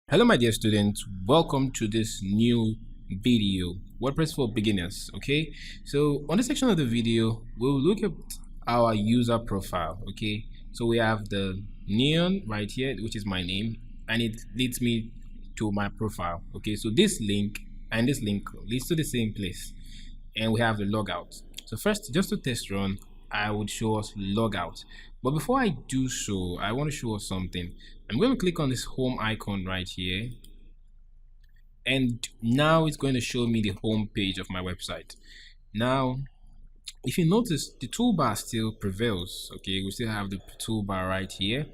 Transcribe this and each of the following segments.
Hello my dear students, welcome to this new video, WordPress for beginners. Okay, so on this section of the video we'll look at our user profile. Okay, so we have the neon right here, which is my name, and it leads me to my profile. Okay, so this link and this link leads to the same place, and we have the logout. So first, just to test run, I would show us logout. But before I do so, I want to show us something. I'm going to click on this home icon right here, and now it's going to show me the home page of my website. Now, if you notice, the toolbar still prevails. Okay, we still have the toolbar right here,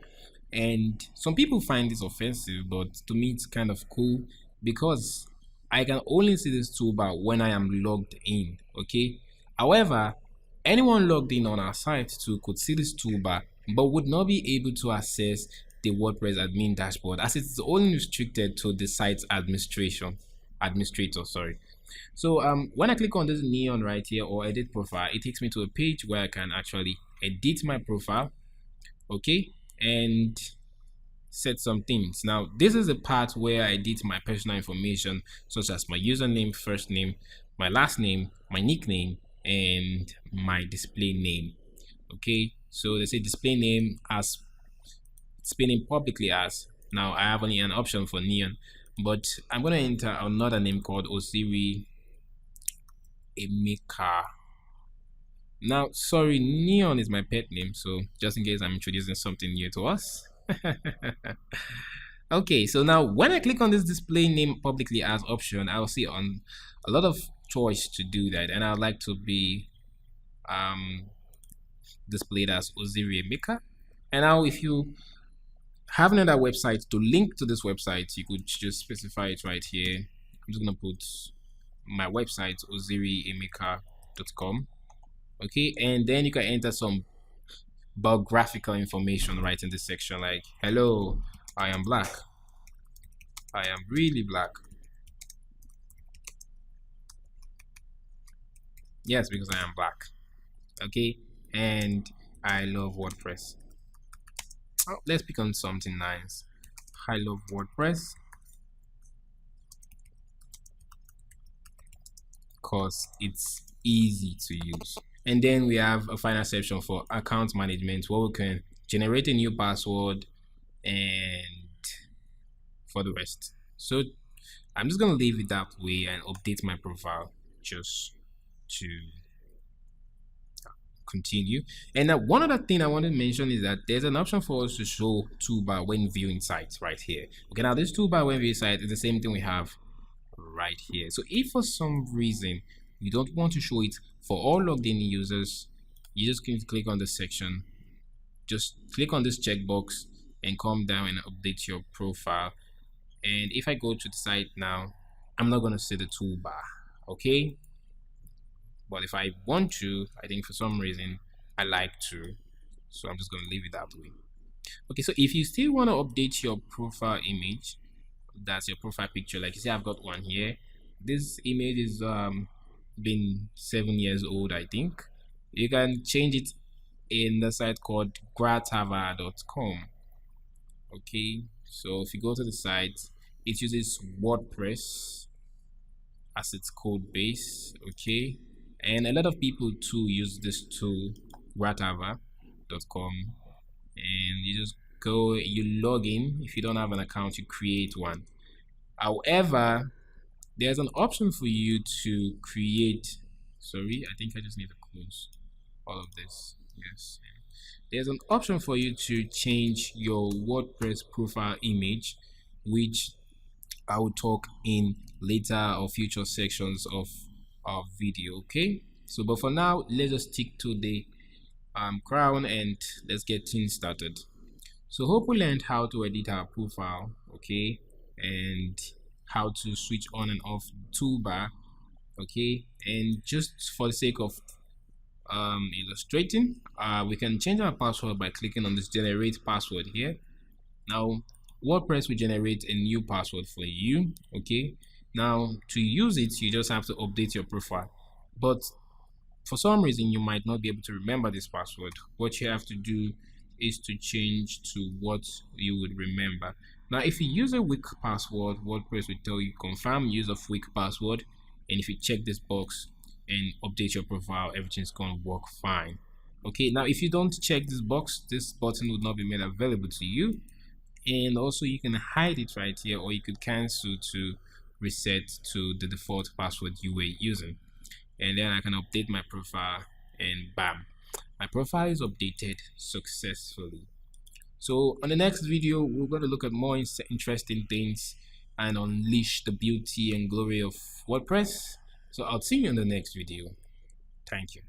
and some people find this offensive, but to me it's kind of cool because I can only see this toolbar when I am logged in. Okay, however, anyone logged in on our site too could see this toolbar but would not be able to access the WordPress admin dashboard, as it's only restricted to the site's administrator. Sorry. So when I click on this neon right here or edit profile, it takes me to a page where I can actually edit my profile, okay, and set some things. Now this is the part where I edit my personal information, such as my username, first name, my last name, my nickname, and my display name. Okay, so they say display name as spinning publicly as. Now I have only an option for neon, but I'm going to enter another name called Oziri Emeka. Now sorry, neon is my pet name, so just in case I'm introducing something new to us. Okay, so now when I click on this display name publicly as option, I'll see on a lot of choice to do that, and I'd like to be displayed as Oziri Emeka. And now if you have another website to link to this website, you could just specify it right here. I'm just gonna put my website oziriemeka.com. okay, and then you can enter some biographical information right in this section, like hello, I am black, I am really black. Yes, because I am black. Okay, and I love WordPress. Oh, let's pick on something nice. I love WordPress because it's easy to use. And then we have a final section for account management, where we can generate a new password and for the rest. So I'm just going to leave it that way and update my profile just to continue. And now one other thing I want to mention is that there's an option for us to show toolbar when viewing sites right here. Okay, now this toolbar when viewing site is the same thing we have right here. So if for some reason you don't want to show it for all logged in users, you just can click on this section, just click on this checkbox and come down and update your profile. And if I go to the site now, I'm not going to see the toolbar. Okay, but if I want to, I think for some reason I like to, so I'm just going to leave it that way. Okay, so if you still want to update your profile image, that's your profile picture, like you see I've got one here. This image is been 7 years old, I think. You can change it in the site called gratava.com. okay, so if you go to the site, it uses WordPress as its code base. Okay, and a lot of people too use this tool, gratava.com, and you just go, you log in. If you don't have an account, you create one. However, there's an option for you to create, sorry, I think I just need to close all of this. Yes, there's an option for you to change your WordPress profile image, which I will talk in later or future sections of our video. Okay, so but for now, let's just stick to the crown and let's get things started. So hope we learned how to edit our profile, okay, and how to switch on and off toolbar. Okay, and just for the sake of illustrating, we can change our password by clicking on this generate password here. Now WordPress will generate a new password for you. Okay, now to use it, you just have to update your profile, but for some reason you might not be able to remember this password. What you have to do is to change to what you would remember. Now if you use a weak password, WordPress will tell you confirm use of weak password, and if you check this box and update your profile, everything's gonna work fine. Okay, now if you don't check this box, this button would not be made available to you, and also you can hide it right here, or you could cancel to reset to the default password you were using. And then I can update my profile, and bam, my profile is updated successfully. So on the next video, we're going to look at more interesting things and unleash the beauty and glory of WordPress. So I'll see you in the next video. Thank you.